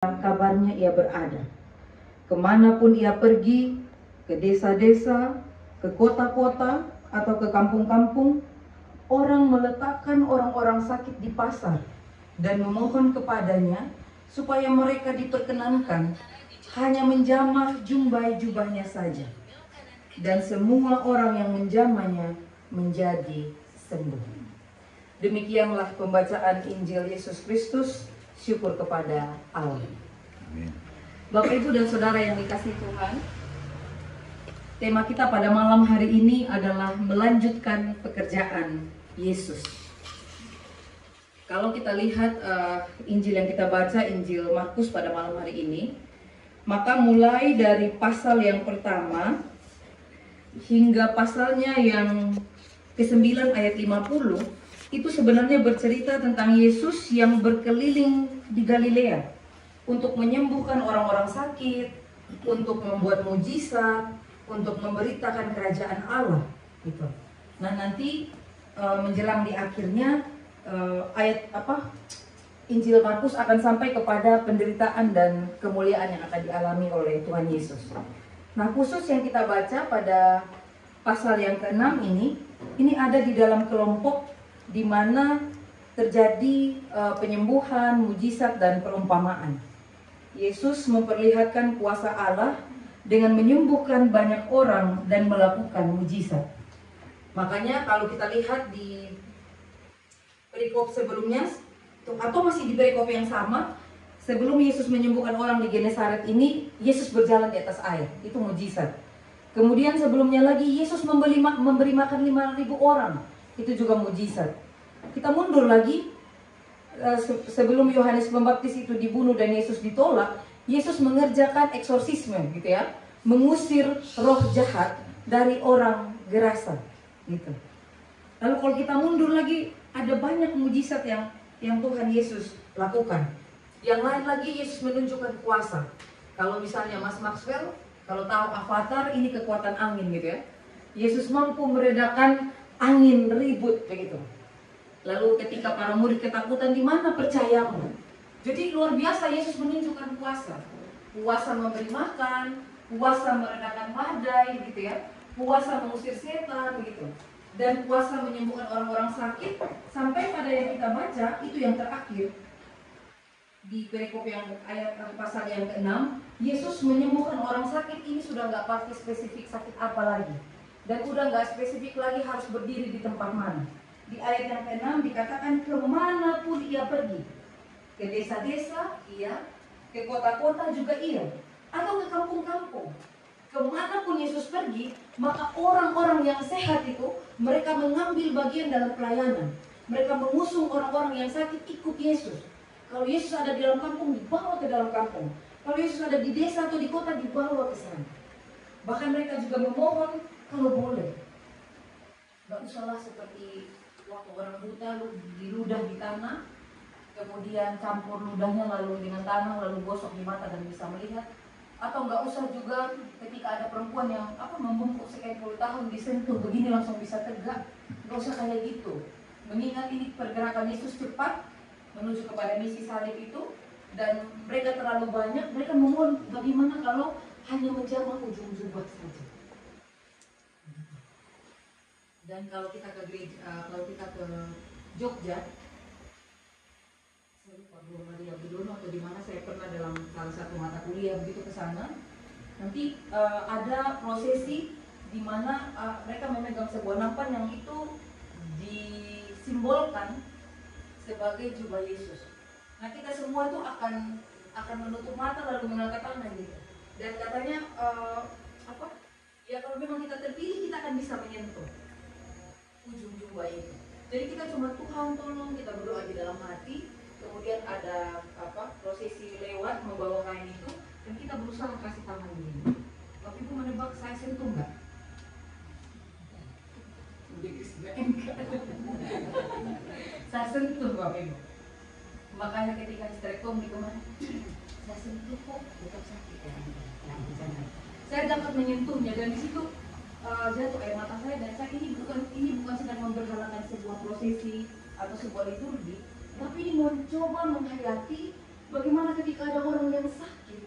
kabarnya ia berada. Kemanapun ia pergi, ke desa-desa, ke kota-kota, atau ke kampung-kampung, orang meletakkan orang-orang sakit di pasar dan memohon kepadanya supaya mereka diperkenankan hanya menjamah jubah-jubahnya saja. Dan semua orang yang menjamahnya menjadi sembuh. Demikianlah pembacaan Injil Yesus Kristus. Syukur kepada Allah. Amin. Bapak, Ibu, dan Saudara yang dikasihi Tuhan, tema kita pada malam hari ini adalah melanjutkan pekerjaan Yesus. Kalau kita lihat Injil yang kita baca, Injil Markus pada malam hari ini, maka mulai dari pasal yang pertama hingga pasalnya yang ke-9 ayat 50, itu sebenarnya bercerita tentang Yesus yang berkeliling di Galilea untuk menyembuhkan orang-orang sakit, untuk membuat mujizat, untuk memberitakan kerajaan Allah, gitu. Nah, nanti menjelang di akhirnya Injil Markus akan sampai kepada penderitaan dan kemuliaan yang akan dialami oleh Tuhan Yesus. Nah, khusus yang kita baca pada pasal yang ke-6 ini ada di dalam kelompok di mana terjadi penyembuhan, mujizat, dan perumpamaan. Yesus memperlihatkan kuasa Allah dengan menyembuhkan banyak orang dan melakukan mujizat. Makanya kalau kita lihat di perikop sebelumnya, atau masih di perikop yang sama, sebelum Yesus menyembuhkan orang di Genesaret ini, Yesus berjalan di atas air, itu mujizat. Kemudian sebelumnya lagi Yesus memberi makan 5.000 orang, itu juga mujizat. Kita mundur lagi, sebelum Yohanes Pembaptis itu dibunuh dan Yesus ditolak, Yesus mengerjakan eksorsisme, gitu ya, mengusir roh jahat dari orang Gerasa, gitu. Lalu kalau kita mundur lagi, ada banyak mujizat yang Tuhan Yesus lakukan. Yang lain lagi, Yesus menunjukkan kuasa. Kalau misalnya Mas Maxwell, kalau tahu Avatar, ini kekuatan angin, gitu ya. Yesus mampu meredakan angin ribut, begitu. Lalu ketika para murid ketakutan, di mana percayamu? Jadi luar biasa Yesus menunjukkan kuasa. Kuasa memberi makan, kuasa meredakan badai, gitu ya. Kuasa mengusir setan, gitu. Dan kuasa menyembuhkan orang-orang sakit. Sampai pada yang kita baca, itu yang terakhir. Di perikop yang ayat pasal yang ke-6, Yesus menyembuhkan orang sakit ini sudah nggak pasti spesifik sakit apa lagi. Dan udah nggak spesifik lagi harus berdiri di tempat mana. Di ayat yang ke-6 dikatakan kemanapun ia pergi. Ke desa-desa, iya. Ke kota-kota juga iya. Atau ke kampung-kampung. Kemanapun Yesus pergi, maka orang-orang yang sehat itu, mereka mengambil bagian dalam pelayanan. Mereka mengusung orang-orang yang sakit ikut Yesus. Kalau Yesus ada di dalam kampung, dibawa ke dalam kampung. Kalau Yesus ada di desa atau di kota, dibawa ke sana. Bahkan mereka juga memohon, kalau boleh, gak usahlah seperti waktu orang buta diludah di tanah, kemudian campur ludahnya lalu dengan tanah, lalu gosok di mata dan bisa melihat. Atau nggak usah juga ketika ada perempuan yang membungkuk sekian puluh tahun disentuh begini langsung bisa tegak. Nggak usah kayak gitu. Mengingat ini pergerakan Yesus cepat menuju kepada misi salib itu, dan mereka terlalu banyak, mereka memohon bagaimana kalau hanya menjamah ujung jubah saja. Dan kalau kita ke gereja, kalau kita ke Jogja, saya lupa Bu Maria Budono atau di mana, saya pernah dalam salah satu mata kuliah begitu ke sana. Nanti ada prosesi di mana mereka memegang sebuah nampan yang itu disimbolkan sebagai jubah Yesus. Nah, kita semua tuh akan menutup mata lalu mengangkat tangan gitu. Dan katanya ya kalau memang kita terpilih, kita akan bisa menyentuh ujung jubah itu. Jadi kita cuma Tuhan tolong, kita berdoa di dalam hati, kemudian ada prosesi lewat membawa kain itu, dan kita berusaha kasih tangan begini. Bapak Ibu menebak saya sentuh nggak? Saya sentuh Bapak Ibu. Makanya ketika histerektomi kemarin, saya sentuh kok, tetap sakit ya. Saya dapat menyentuhnya dan di situ jatuh air mata saya, dan saya ini bukan sedang memberhalakan sebuah prosesi atau sebuah liturgi, tapi ini mencoba menghayati Bagaimana ketika ada orang yang sakit,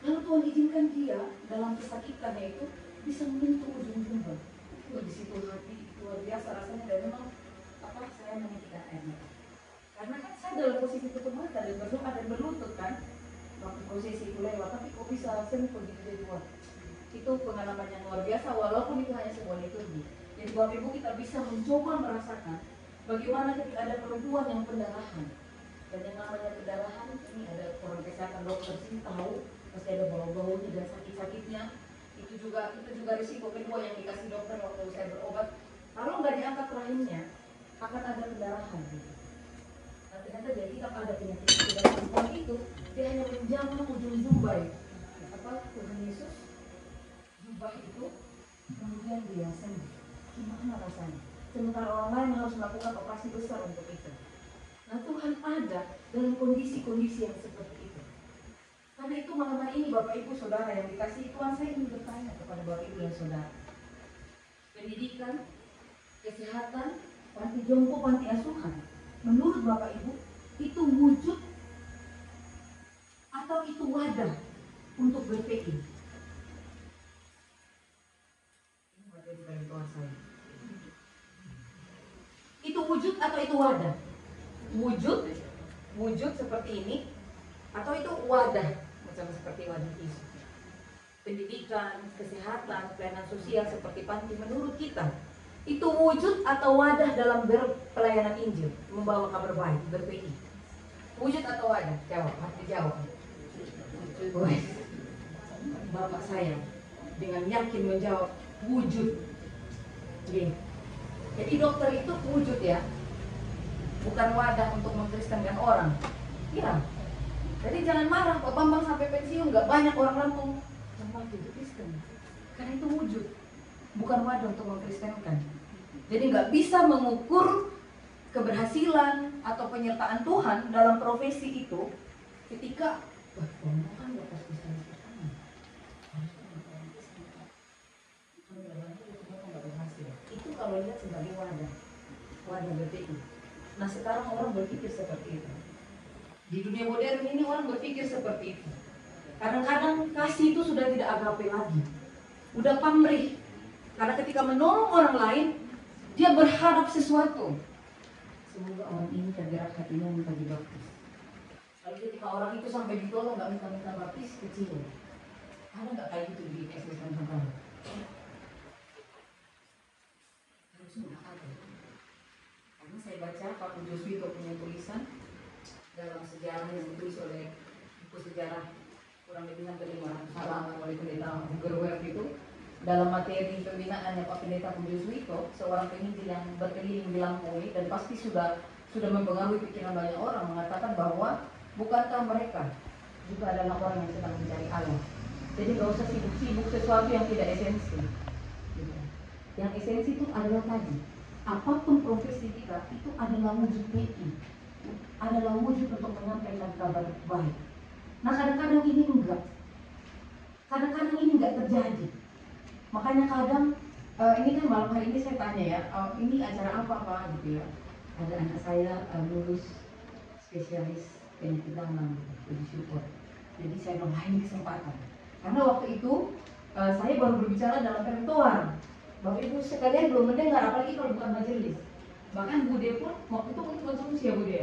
lalu Tuhan izinkan dia dalam kesakitannya itu bisa menyentuh ujung jumbo. Di situ hati luar biasa rasanya, dan memang saya menitikan air mata. Karena kan saya dalam posisi tutup mata dan berdoa dan berlutut kan, waktu prosesi itu lewat, tapi kok bisa sentuh gitu dari Tuhan. Itu pengalaman yang luar biasa, walaupun itu hanya sebuah liturgi. Jadi Bapak Ibu, kita bisa mencoba merasakan bagaimana ketika ada perempuan yang pendarahan. Dan yang namanya pendarahan ini ada orang kesehatan, dokter sih tahu pasti ada bau-baunya dan sakit-sakitnya. Itu juga risiko kedua yang dikasih dokter waktu saya berobat. Kalau nggak diangkat rahimnya akan ada pendarahan gitu. Nah, ternyata dia hitam ada penyakit dan perempuan itu dia hanya menjamah ujung jubah Tuhan Yesus, jubah itu, kemudian dia sembuh. Gimana rasanya? Sementara orang lain harus melakukan operasi besar untuk itu. Nah, Tuhan ada dalam kondisi-kondisi yang seperti itu. Karena itu malam hari ini Bapak Ibu Saudara yang dikasihi Tuhan, saya ingin bertanya kepada Bapak Ibu dan Saudara. Pendidikan, kesehatan, panti jompo, panti asuhan, menurut Bapak Ibu itu wujud atau itu wadah untuk BPI? Ini wadah di balik doa saya. Itu wujud atau itu wadah? Wujud seperti ini, atau itu wadah macam seperti wadah Yesus. Pendidikan, kesehatan, pelayanan sosial seperti panti, menurut kita itu wujud atau wadah dalam pelayanan Injil, membawa kabar baik, BPI. Wujud atau wadah? Jawab, hati jawab. Bapak saya dengan yakin menjawab wujud. Jadi dokter itu wujud ya, bukan wadah untuk mengkristenkan orang. Ya, jadi jangan marah Pak Bambang sampai pensiun nggak banyak orang Lampung yang mau jadi Kristen, karena itu wujud, bukan wadah untuk mengkristenkan. Jadi nggak bisa mengukur keberhasilan atau penyertaan Tuhan dalam profesi itu ketika Bambang kan nggak pasti itu kalau lihat sebagai wadah BPI. Nah, sekarang orang berpikir seperti itu. Di dunia modern ini orang berpikir seperti itu. Kadang-kadang kasih itu sudah tidak agape lagi, udah pamrih. Karena ketika menolong orang lain, dia berharap sesuatu. Semoga orang ini tergerak hatinya minta dibaptis. Lalu ketika orang itu sampai ditolong nggak minta baptis, kecil. Ada nggak kayak gitu di SSN Nusantara? Harusnya nggak ada. Karena saya baca Pak Pujo Suwito punya tulisan dalam sejarah yang ditulis oleh buku sejarah kurang lebih hampir 500 halaman oleh pendeta Hugerwerf itu, dalam materi pembinaannya Pak Pendeta Pujo Suwito, seorang penginjil yang berkeliling di Lampung ini, dan pasti sudah mempengaruhi pikiran banyak orang, mengatakan bahwa bukankah mereka juga adalah orang yang sedang mencari Allah. Jadi nggak usah sibuk-sibuk sesuatu yang tidak esensi. Yang esensi itu adalah tadi, apapun profesi kita itu adalah wujud PI, adalah wujud untuk menyampaikan kabar baik. Nah, kadang-kadang ini enggak, terjadi. Makanya kadang ini kan malam hari ini saya tanya ya, ini acara apa Pak gitu ya. Ada anak saya lulus spesialis penyakit dalam, puji syukur. Jadi saya bilang, ini kesempatan. Karena waktu itu saya baru berbicara dalam perempuan. Bapak Ibu sekalian belum mendengar, apalagi kalau bukan majelis. Bahkan Bude pun waktu itu untuk konsumsi ya Bude.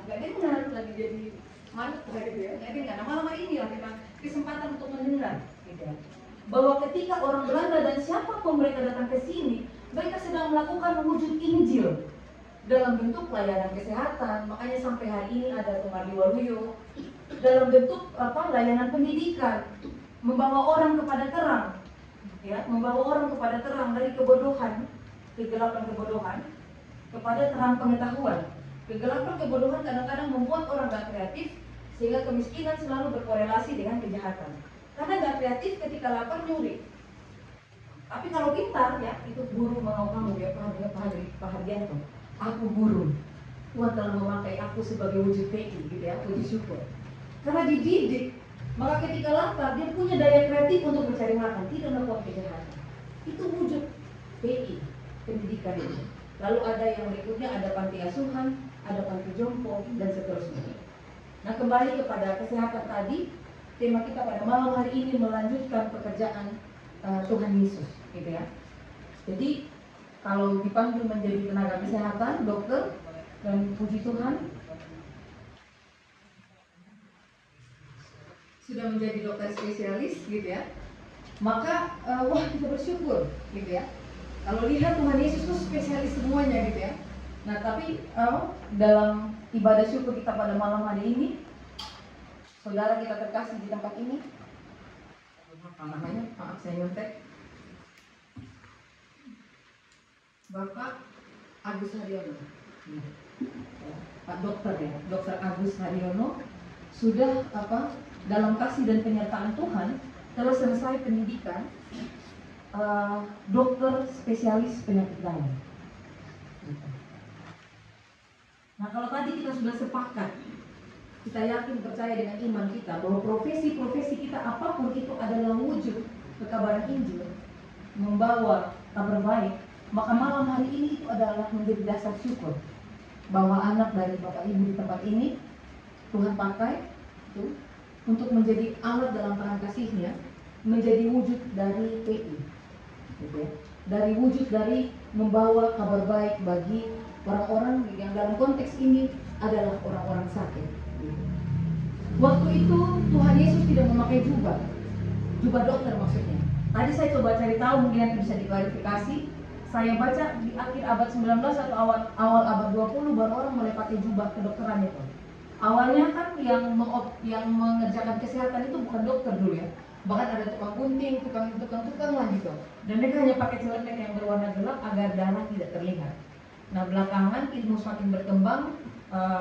Agak dengar lagi jadi malu gitu ya. Nggak dengar. Nah, malam hari ini lah kita kesempatan untuk mendengar. Gitu ya. Bahwa ketika orang Belanda dan siapapun mereka datang ke sini, mereka sedang melakukan wujud Injil dalam bentuk pelayanan kesehatan. Makanya sampai hari ini ada Tumari Waluyo dalam bentuk layanan pendidikan, membawa orang kepada terang, ya, membawa orang kepada terang dari kebodohan, kegelapan kebodohan, kepada terang pengetahuan. Kegelapan kebodohan kadang-kadang membuat orang gak kreatif, sehingga kemiskinan selalu berkorelasi dengan kejahatan. Karena gak kreatif ketika lapar nyuri. Tapi kalau pintar ya, itu guru mau kamu ya Pak Hardianto. Aku guru. Tuhan telah memakai aku sebagai wujud PI gitu ya, puji syukur. Karena dididik, maka ketika lapar dia punya daya kreatif untuk mencari makan, tidak melakukan kejahatan. Itu wujud PI, pendidikan itu. Lalu ada yang berikutnya, ada panti asuhan, ada panti jompo, dan seterusnya. Nah, kembali kepada kesehatan tadi, tema kita pada malam hari ini melanjutkan pekerjaan Tuhan Yesus, gitu ya. Jadi kalau dipanggil menjadi tenaga kesehatan, dokter, dan puji Tuhan sudah menjadi dokter spesialis, gitu ya. Maka wah, kita bersyukur, gitu ya. Kalau lihat Tuhan Yesus itu spesialis semuanya, gitu ya. Nah, tapi dalam ibadah syukur kita pada malam hari ini, saudara kita terkasih di tempat ini, apa namanya? Maaf saya nyontek. Bapak Agus Haryono, Pak Dokter ya, Dokter Agus Haryono sudah dalam kasih dan penyertaan Tuhan telah selesai pendidikan dokter spesialis penyakit dalam. Nah, kalau tadi kita sudah sepakat, kita yakin percaya dengan iman kita bahwa profesi-profesi kita apapun itu adalah wujud kekabaran Injil, membawa kabar baik, maka malam hari ini itu adalah menjadi dasar syukur bahwa anak dari Bapak Ibu di tempat ini Tuhan pakai itu untuk menjadi alat dalam tangan kasih-Nya, menjadi wujud dari PI, gitu ya. Dari wujud dari membawa kabar baik bagi orang-orang yang dalam konteks ini adalah orang-orang sakit. Waktu itu Tuhan Yesus tidak memakai jubah dokter maksudnya. Tadi saya coba cari tahu, mungkin nanti bisa diklarifikasi. Saya baca di akhir abad 19 atau awal abad 20 baru orang mulai pakai jubah kedokteran itu. Awalnya kan yang mengerjakan kesehatan itu bukan dokter dulu ya. Bahkan ada tukang gunting, tukang lah gitu. Dan mereka hanya pakai celemek yang berwarna gelap agar darah tidak terlihat. Nah, belakangan ilmu semakin berkembang,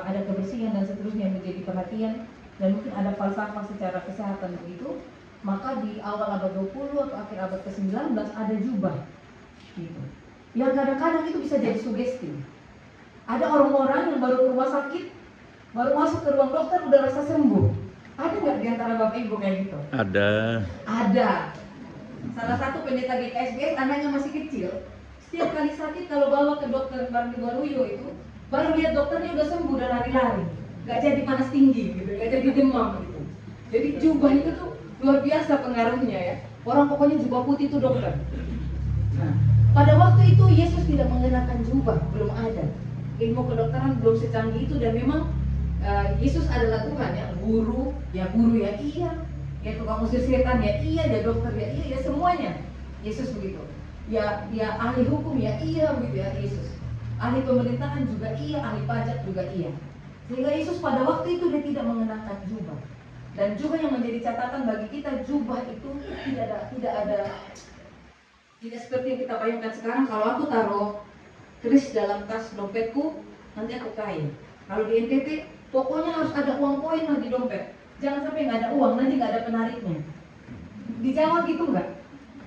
ada kebersihan dan seterusnya yang menjadi perhatian, dan mungkin ada falsafah secara kesehatan begitu. Maka di awal abad 20 atau akhir abad ke-19 ada jubah gitu. Yang kadang-kadang itu bisa jadi sugesti. Ada orang-orang yang baru ke rumah sakit, baru masuk ke ruang dokter udah rasa sembuh. Ada nggak di antara Bapak Ibu kayak gitu? Ada. Salah satu pendeta GKSBS anaknya masih kecil. Setiap kali sakit kalau bawa ke dokter Baruyo itu, baru lihat dokternya udah sembuh dan lari-lari. Gak jadi panas tinggi gitu, gak jadi demam gitu. Jadi jubah itu tuh luar biasa pengaruhnya ya. Orang pokoknya jubah putih itu dokter. Nah, pada waktu itu Yesus tidak mengenakan jubah, belum ada. Ilmu kedokteran belum secanggih itu, dan memang Yesus adalah Tuhan ya, guru ya iya, ya tukang usir setan ya iya, ya dokter ya iya, ya semuanya. Yesus begitu. Ya ahli hukum ya iya begitu ya Yesus. Ahli pemerintahan juga iya, ahli pajak juga iya. Sehingga Yesus pada waktu itu dia tidak mengenakan jubah. Dan juga yang menjadi catatan bagi kita, jubah itu tidak seperti yang kita bayangkan sekarang. Kalau aku taruh keris dalam tas dompetku, nanti aku kaya. Kalau di NTT, pokoknya harus ada uang koin di dompet. Jangan sampai nggak ada uang, nanti nggak ada penariknya. Di Jawa gitu nggak?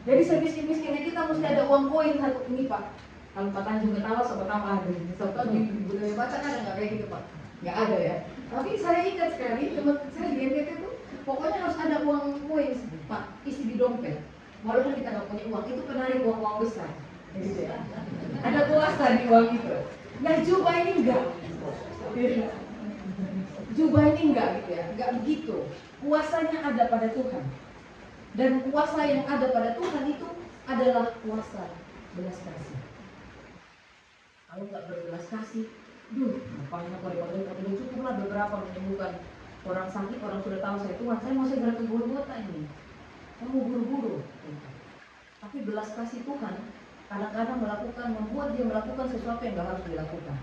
Jadi semiskin-miskinnya kita mesti ada uang koin satu ini Pak. Kalau Pak Tanjung ketawa, sobat tahu ada. Sobat tahu di budaya baca ada nggak kayak gitu Pak? Nggak ada ya. Tapi saya ingat sekali, teman saya di NTT tuh, pokoknya harus ada uang koin Pak, isi di dompet. Walaupun kita nggak punya uang, itu penarik uang besar. Gitu ya. Ada kuasa di uang itu. Nah, jubah ini enggak. Jubah ini enggak gitu ya, enggak begitu. Kuasanya ada pada Tuhan. Dan kuasa yang ada pada Tuhan itu adalah kuasa belas kasih. Kalau nggak berbelas kasih, ngapain aku repot-repot, udah cukuplah beberapa menyembuhkan orang sakit, orang sudah tahu saya Tuhan, saya mau segera ke Golgota ini. Saya mau buru-buru. Tapi belas kasih Tuhan kadang-kadang membuat dia melakukan sesuatu yang nggak harus dilakukan.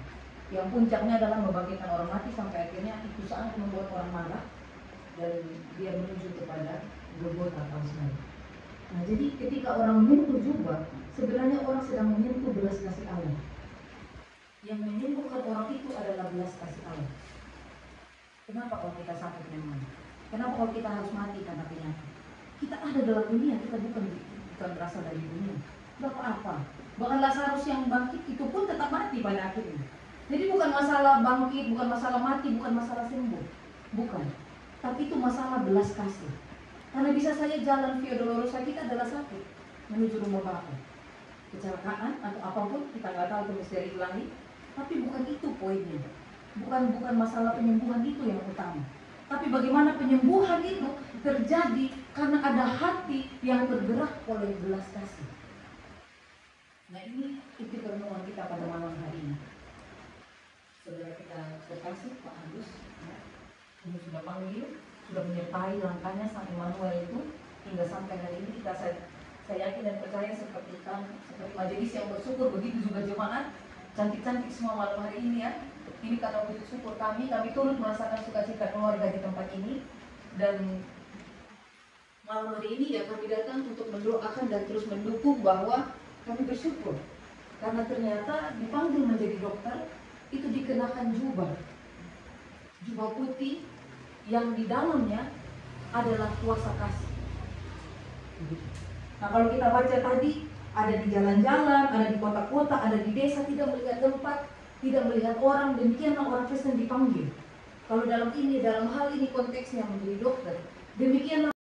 Yang puncaknya adalah membangkitkan orang mati, sampai akhirnya itu sangat membuat orang marah dan dia menuju kepada Golgota atau Salib. Nah, jadi ketika orang menyentuh jubah, sebenarnya orang sedang menyentuh belas kasih Allah. Yang menyembuhkan orang itu adalah belas kasih Allah. Kenapa kalau kita sakit memang? Kenapa kalau kita harus mati karena penyakit? Kita ada dalam dunia, kita bukan berasal dari dunia. Apa? Bahkan Lazarus yang bangkit itu pun tetap mati pada akhirnya. Jadi bukan masalah bangkit, bukan masalah mati, bukan masalah sembuh. Bukan. Tapi itu masalah belas kasih. Karena bisa saja jalan Via Dolorosa kita adalah sakit menuju rumah Bapa. Kecelakaan atau apapun, kita nggak tahu itu misteri ilahi. Tapi bukan itu poinnya. Bukan masalah penyembuhan itu yang utama. Tapi bagaimana penyembuhan itu terjadi karena ada hati yang bergerak oleh belas kasih. Nah, ini inti pertemuan kita pada malam hari ini. Saudara kita terkasih Pak Agus, ya, ini sudah panggil, sudah menyertai langkahnya Sang Immanuel itu hingga sampai hari ini saya yakin dan percaya seperti majelis yang bersyukur, begitu juga jemaat cantik-cantik semua malam hari ini ya. Ini karena wujud syukur kami turut merasakan sukacita keluarga di tempat ini. Dan malam hari ini ya kami datang untuk mendoakan dan terus mendukung bahwa kami bersyukur karena ternyata dipanggil menjadi dokter itu dikenakan jubah putih yang di dalamnya adalah kuasa kasih. Nah, kalau kita baca tadi, ada di jalan-jalan, ada di kota-kota, ada di desa, tidak melihat tempat, tidak melihat orang, demikianlah orang Kristen dipanggil. Kalau dalam hal ini konteksnya menjadi dokter, demikianlah